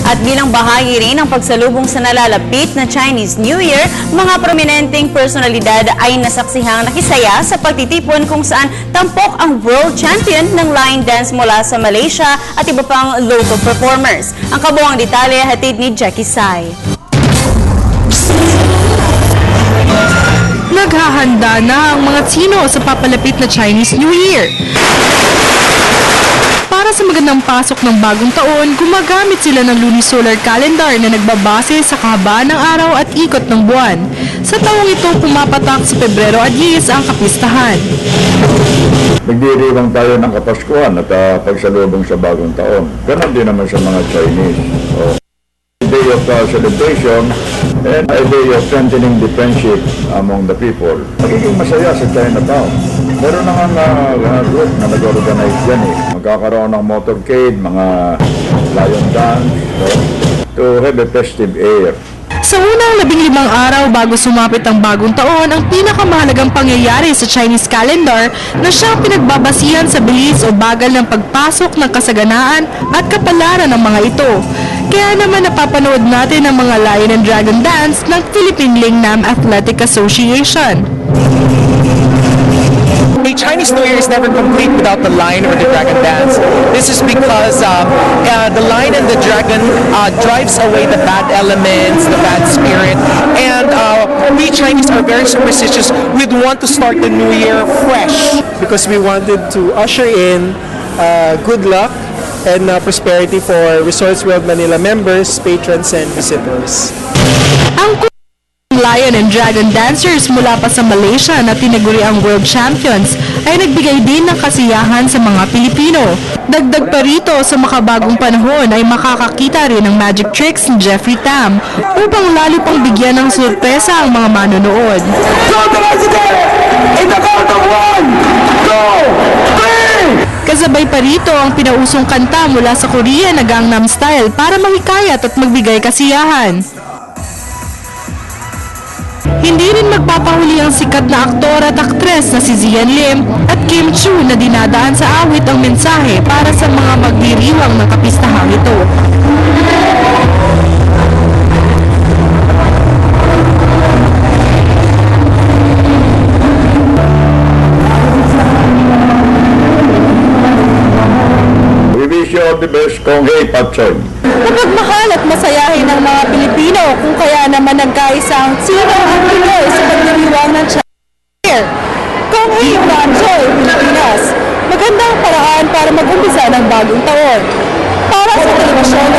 At bilang bahagi rin ng pagsalubong sa nalalapit na Chinese New Year, mga prominenteng personalidad ay nasaksihang nakisaya sa pagtitipon kung saan tampok ang world champion ng line dance mula sa Malaysia at iba pang local performers. Ang kabuuang detalye hatid ni Jackie Sai. Naghahanda na ang mga Tsino sa papalapit na Chinese New Year. Para sa magandang pasok ng bagong taon, gumagamit sila ng lunisolar calendar na nagbabase sa kahabaan ng araw at ikot ng buwan. Sa taong ito, pumapatak sa Pebrero at Yis ang kapistahan. Nagdiriwang tayo ng Kapaskuhan at pagsalubong sa bagong taon. Ganon din naman sa mga Chinese. A day of celebration and a day of strengthening the friendship among the people. Magiging masaya sa Chinatown. Meron na nga group na nag-organize dyan eh. Magkakaroon ng motorcade, mga lion dance, to have a festive air. Sa unang 15 araw bago sumapit ang bagong taon, ang pinakamahalagang pangyayari sa Chinese calendar na siyang pinagbabasihan sa bilis o bagal ng pagpasok ng kasaganaan at kapalaran ng mga ito. Kaya naman napapanood natin ang mga Lion and Dragon Dance ng Philippine Lingnam Athletic Association. The Chinese New Year is never complete without the Lion or the Dragon Dance. This is because the Lion and the Dragon drives away the bad elements, the bad spirit, and we Chinese are very superstitious. We'd want to start the New Year fresh. Because we wanted to usher in good luck and prosperity for Resorts World Manila members, patrons, and visitors. Ang Lion and Dragon Dancers mula pa sa Malaysia na tinaguri ang World Champions ay nagbigay din ng kasiyahan sa mga Pilipino. Dagdag pa rito, sa makabagong panahon ay makakakita rin ng magic tricks ni Jeffrey Tam upang lalo pang bigyan ng sorpresa ang mga manonood. Kasabay pa rito ang pinausong kanta mula sa Korea na Gangnam Style para mahikayat at magbigay kasiyahan. Hindi rin magpapahuli ang sikat na aktor at aktres na si Zian Lim at Kim Chu na dinadaan sa awit ang mensahe para sa mga magdiriwang ng kapistahang ito. We wish you all the best, Kong Hei Pat Choy. Mapagmahal at masayahin ng mga Pilipino kung kaya naman nagkaisa ang Tsino at Pinoy sa pagdiriwang ng Chinese Year. Kung Banjoy, Pilipinas, magandang paraan para mag-umpisa ng bagong taon. Para sa telebisyon